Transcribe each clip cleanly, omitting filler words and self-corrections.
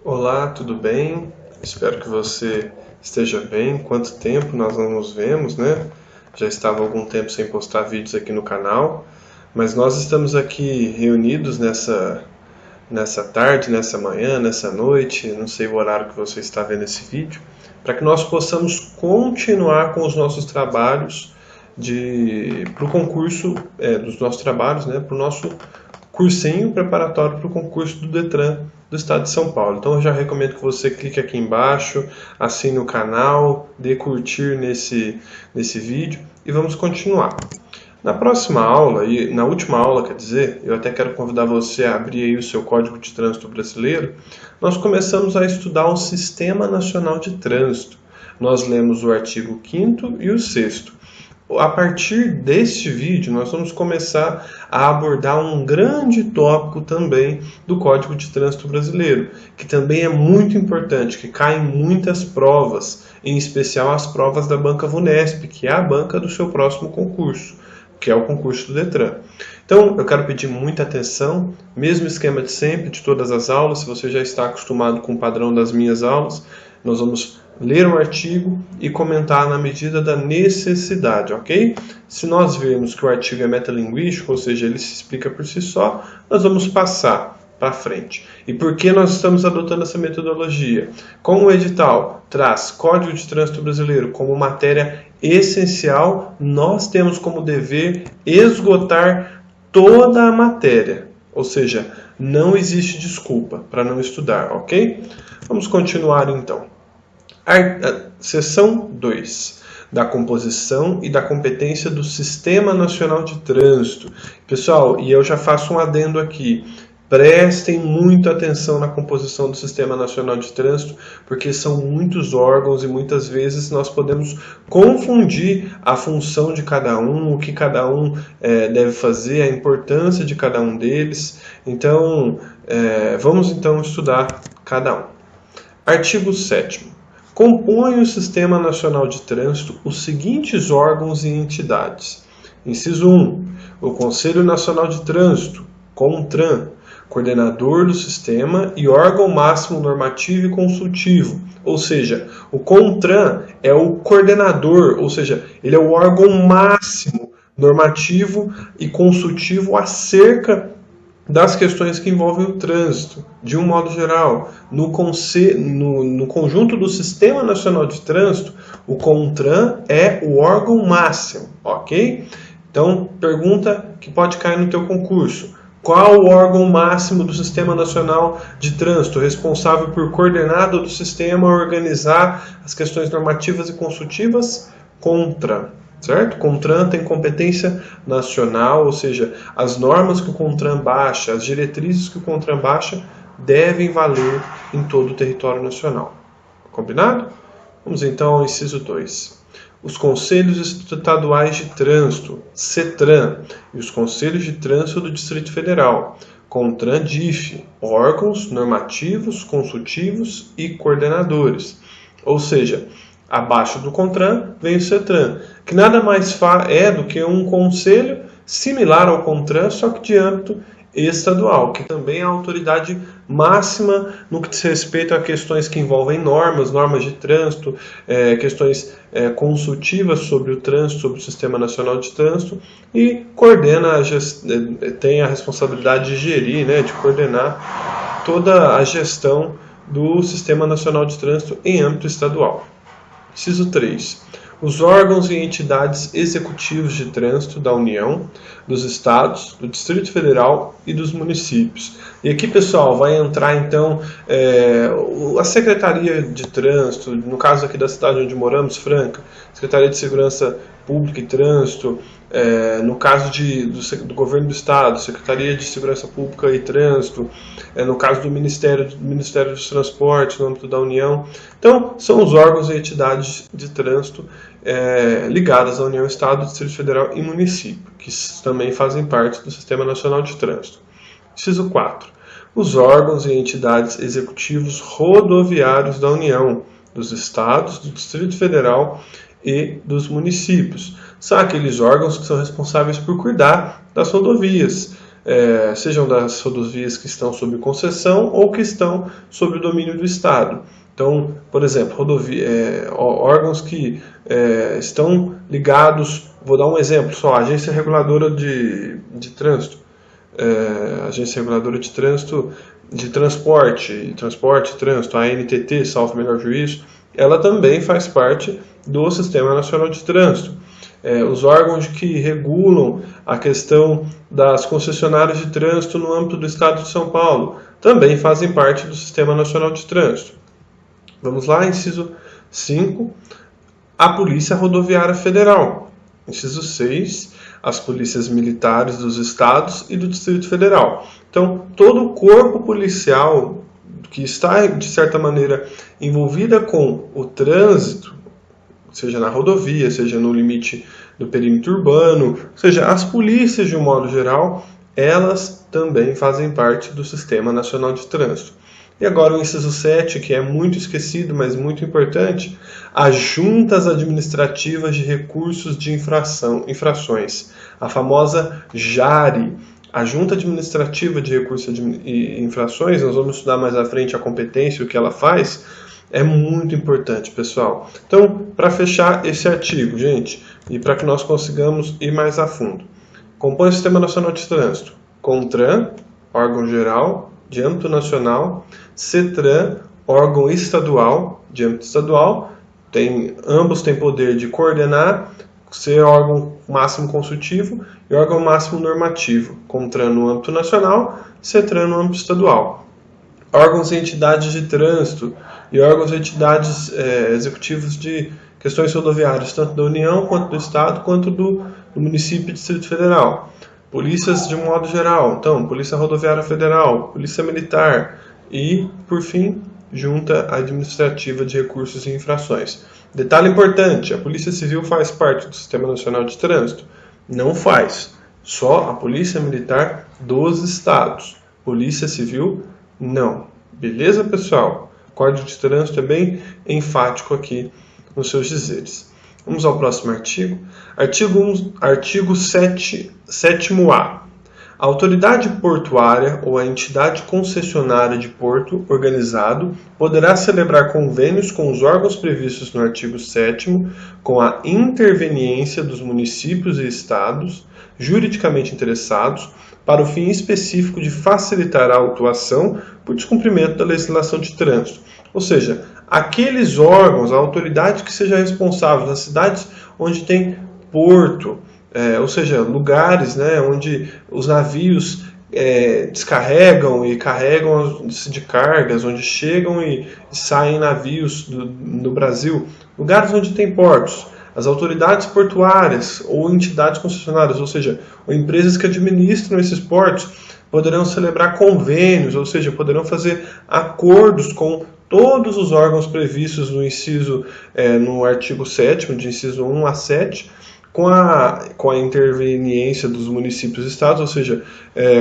Olá, tudo bem? Espero que você esteja bem. Quanto tempo nós não nos vemos, né? Já estava há algum tempo sem postar vídeos aqui no canal, mas nós estamos aqui reunidos nessa tarde, nessa manhã, nessa noite, não sei o horário que você está vendo esse vídeo, para que nós possamos continuar com os nossos trabalhos para o concurso dos nossos trabalhos, né? Para o nosso cursinho preparatório para o concurso do Detran do Estado de São Paulo. Então eu já recomendo que você clique aqui embaixo, assine o canal, dê curtir nesse vídeo e vamos continuar. Na próxima aula, e na última aula, quer dizer, eu até quero convidar você a abrir aí o seu Código de Trânsito Brasileiro, nós começamos a estudar o Sistema Nacional de Trânsito. Nós lemos o artigo 5º e o 6º. A partir deste vídeo, nós vamos começar a abordar um grande tópico também do Código de Trânsito Brasileiro, que também é muito importante, que cai em muitas provas, em especial as provas da banca VUNESP, que é a banca do seu próximo concurso, que é o concurso do Detran. Então, eu quero pedir muita atenção, mesmo esquema de sempre, de todas as aulas, se você já está acostumado com o padrão das minhas aulas, nós vamos ler o artigo e comentar na medida da necessidade, ok? Se nós vermos que o artigo é metalinguístico, ou seja, ele se explica por si só, nós vamos passar para frente. E por que nós estamos adotando essa metodologia? Como o edital traz Código de Trânsito Brasileiro como matéria essencial, nós temos como dever esgotar toda a matéria. Ou seja, não existe desculpa para não estudar, ok? Vamos continuar então. Seção 2, da composição e da competência do Sistema Nacional de Trânsito. Pessoal, e eu já faço um adendo aqui, prestem muita atenção na composição do Sistema Nacional de Trânsito, porque são muitos órgãos e muitas vezes nós podemos confundir a função de cada um, o que cada um deve fazer, a importância de cada um deles. Então, vamos então estudar cada um. Artigo 7º. Compõe o Sistema Nacional de Trânsito os seguintes órgãos e entidades. Inciso 1. O Conselho Nacional de Trânsito, CONTRAN, coordenador do sistema e órgão máximo normativo e consultivo. Ou seja, o CONTRAN é o coordenador, ou seja, ele é o órgão máximo normativo e consultivo acerca das questões que envolvem o trânsito, de um modo geral. No conjunto do Sistema Nacional de Trânsito, o CONTRAN é o órgão máximo, ok? Então, pergunta que pode cair no teu concurso. Qual o órgão máximo do Sistema Nacional de Trânsito, responsável por coordenar todo o sistema, organizar as questões normativas e consultivas? CONTRAN. Certo? CONTRAN tem competência nacional, ou seja, as normas que o CONTRAN baixa, as diretrizes que o CONTRAN baixa, devem valer em todo o território nacional. Combinado? Vamos então ao inciso 2. Os Conselhos Estaduais de Trânsito, CETRAN, e os Conselhos de Trânsito do Distrito Federal, CONTRAN-DIF, órgãos normativos, consultivos e coordenadores. Ou seja, abaixo do CONTRAN vem o CETRAN, que nada mais é do que um conselho similar ao CONTRAN, só que de âmbito estadual, que também é a autoridade máxima no que diz respeito a questões que envolvem normas de trânsito, questões consultivas sobre o trânsito, sobre o Sistema Nacional de Trânsito, e coordena, tem a responsabilidade de gerir, de coordenar toda a gestão do Sistema Nacional de Trânsito em âmbito estadual. Inciso 3. Os órgãos e entidades executivos de trânsito da União, dos Estados, do Distrito Federal e dos municípios. E aqui, pessoal, vai entrar então a Secretaria de Trânsito, no caso aqui da cidade onde moramos, Franca, Secretaria de Segurança Pública e Trânsito, no caso do Governo do Estado, Secretaria de Segurança Pública e Trânsito, no caso do Ministério dos Transportes, no âmbito da União. Então, são os órgãos e entidades de trânsito ligadas à União, Estado, Distrito Federal e município, que também fazem parte do Sistema Nacional de Trânsito. Inciso 4. Os órgãos e entidades executivos rodoviários da União, dos Estados, do Distrito Federal e dos municípios. São aqueles órgãos que são responsáveis por cuidar das rodovias, sejam das rodovias que estão sob concessão ou que estão sob o domínio do Estado. Então, por exemplo, órgãos que estão ligados, vou dar um exemplo só, a Agência Reguladora de Trânsito, Agência Reguladora de Trânsito, de Transporte e Trânsito, a ANTT, salvo o melhor juízo, ela também faz parte do Sistema Nacional de Trânsito. Os órgãos que regulam a questão das concessionárias de trânsito no âmbito do Estado de São Paulo também fazem parte do Sistema Nacional de Trânsito. Vamos lá, inciso 5, a Polícia Rodoviária Federal. Inciso 6, as polícias militares dos estados e do Distrito Federal. Então, todo o corpo policial que está, de certa maneira, envolvida com o trânsito, seja na rodovia, seja no limite do perímetro urbano, seja as polícias de um modo geral, elas também fazem parte do Sistema Nacional de Trânsito. E agora o inciso 7, que é muito esquecido, mas muito importante, as juntas administrativas de recursos de infrações, a famosa JARI. A Junta Administrativa de Recursos e Infrações, nós vamos estudar mais à frente a competência e o que ela faz, é muito importante, pessoal. Então, para fechar esse artigo, gente, e para que nós consigamos ir mais a fundo, compõe o Sistema Nacional de Trânsito, CONTRAN, órgão geral, de âmbito nacional, CETRAN, órgão estadual, de âmbito estadual, ambos têm poder de coordenar, ser órgão máximo consultivo e órgão máximo normativo, CONTRAN no âmbito nacional, CETRAN no âmbito estadual. Órgãos e entidades de trânsito e órgãos e entidades executivos de questões rodoviárias, tanto da União, quanto do Estado, quanto do município e Distrito Federal. Polícias de um modo geral, então, Polícia Rodoviária Federal, Polícia Militar e, por fim, Junta Administrativa de Recursos e Infrações. Detalhe importante, a Polícia Civil faz parte do Sistema Nacional de Trânsito? Não faz, só a Polícia Militar dos Estados. Polícia Civil, não. Beleza, pessoal? O Código de Trânsito é bem enfático aqui nos seus dizeres. Vamos ao próximo artigo. Artigo 7º-A. A autoridade portuária ou a entidade concessionária de porto organizado poderá celebrar convênios com os órgãos previstos no artigo 7º com a interveniência dos municípios e estados juridicamente interessados para o fim específico de facilitar a autuação por descumprimento da legislação de trânsito. Ou seja, aqueles órgãos, a autoridade que seja responsável nas cidades onde tem porto, ou seja, lugares, né, onde os navios descarregam e carregam-se de cargas, onde chegam e saem navios no Brasil, lugares onde tem portos. As autoridades portuárias ou entidades concessionárias, ou seja, ou empresas que administram esses portos, poderão celebrar convênios, ou seja, poderão fazer acordos com todos os órgãos previstos no artigo 7º, de inciso 1 a 7, com a interveniência dos municípios e estados, ou seja,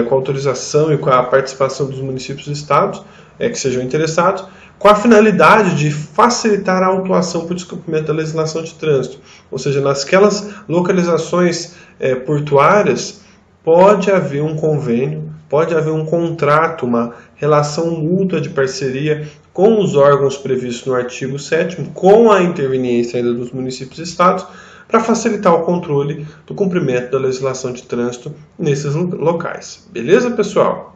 com a autorização e com a participação dos municípios e estados que sejam interessados, com a finalidade de facilitar a autuação por descumprimento da legislação de trânsito. Ou seja, nasquelas localizações portuárias, pode haver um convênio, pode haver um contrato, uma relação mútua de parceria com os órgãos previstos no artigo 7º, com a interveniência ainda dos municípios e estados, para facilitar o controle do cumprimento da legislação de trânsito nesses locais. Beleza, pessoal?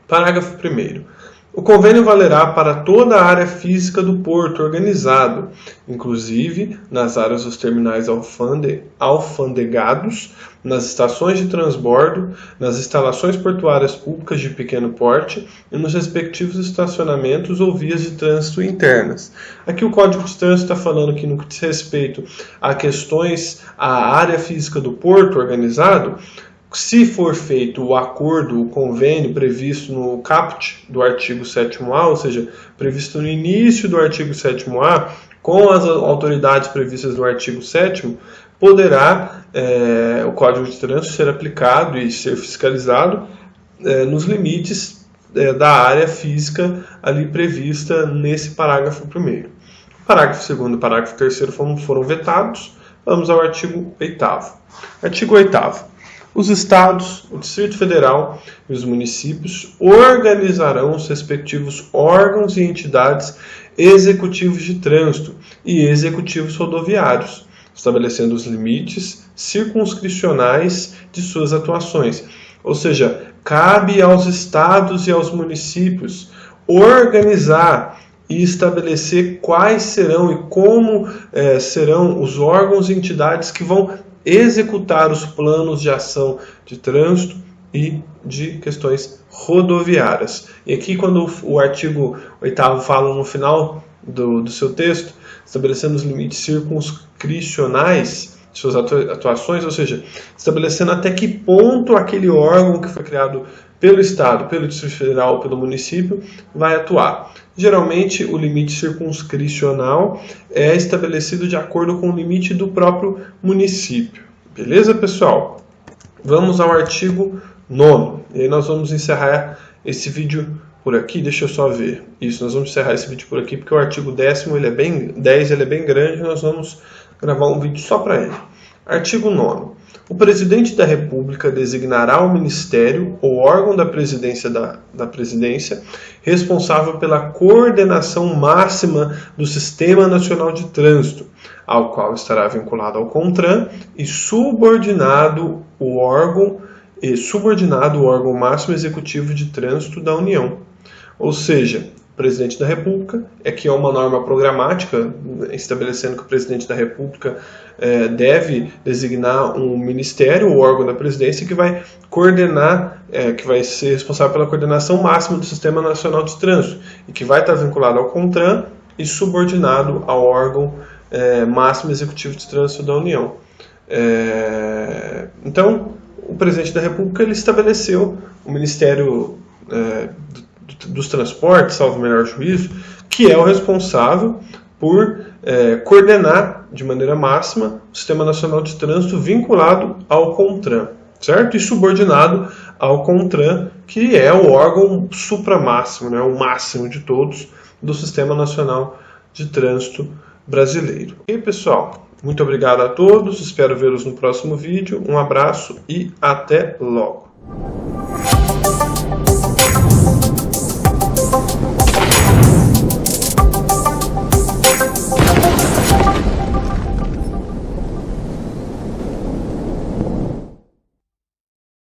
Parágrafo 1º. O convênio valerá para toda a área física do porto organizado, inclusive nas áreas dos terminais alfandegados, nas estações de transbordo, nas instalações portuárias públicas de pequeno porte e nos respectivos estacionamentos ou vias de trânsito internas. Aqui o Código de Trânsito está falando que no que diz respeito a questões, à área física do porto organizado, se for feito o acordo, o convênio previsto no caput do artigo 7º-A, ou seja, previsto no início do artigo 7º-A, com as autoridades previstas no artigo 7º, poderá o Código de Trânsito ser aplicado e ser fiscalizado nos limites da área física ali prevista nesse parágrafo 1º. Parágrafo 2º e parágrafo 3º foram vetados. Vamos ao artigo 8º. Artigo 8º. Os estados, o Distrito Federal e os municípios organizarão os respectivos órgãos e entidades executivos de trânsito e executivos rodoviários, estabelecendo os limites circunscricionais de suas atuações. Ou seja, cabe aos estados e aos municípios organizar e estabelecer quais serão e como serão os órgãos e entidades que vão executar os planos de ação de trânsito e de questões rodoviárias. E aqui, quando o artigo 8º fala no final do seu texto, estabelecendo os limites circunscricionais de suas atuações, ou seja, estabelecendo até que ponto aquele órgão que foi criado pelo Estado, pelo Distrito Federal, pelo município, vai atuar. Geralmente, o limite circunscricional é estabelecido de acordo com o limite do próprio município. Beleza, pessoal? Vamos ao artigo 9º. E aí nós vamos encerrar esse vídeo por aqui. Deixa eu só ver. Isso, nós vamos encerrar esse vídeo por aqui, porque o artigo 10º, ele é bem grande, nós vamos gravar um vídeo só para ele. Artigo 9º. O presidente da República designará o Ministério ou órgão da Presidência da Presidência responsável pela coordenação máxima do Sistema Nacional de Trânsito, ao qual estará vinculado ao CONTRAN e subordinado o órgão máximo executivo de trânsito da União. Ou seja, o presidente da República, aqui é uma norma programática, estabelecendo que o presidente da República deve designar um ministério, o órgão da presidência, que vai coordenar, que vai ser responsável pela coordenação máxima do Sistema Nacional de Trânsito, e que vai estar vinculado ao CONTRAN e subordinado ao órgão máximo executivo de trânsito da União. Então, o presidente da República ele estabeleceu o Ministério dos Transportes, salvo o melhor juízo, que é o responsável por coordenar de maneira máxima o Sistema Nacional de Trânsito vinculado ao CONTRAN, certo? E subordinado ao CONTRAN, que é o órgão supramáximo, né, o máximo de todos do Sistema Nacional de Trânsito brasileiro. E pessoal, muito obrigado a todos, espero vê-los no próximo vídeo, um abraço e até logo!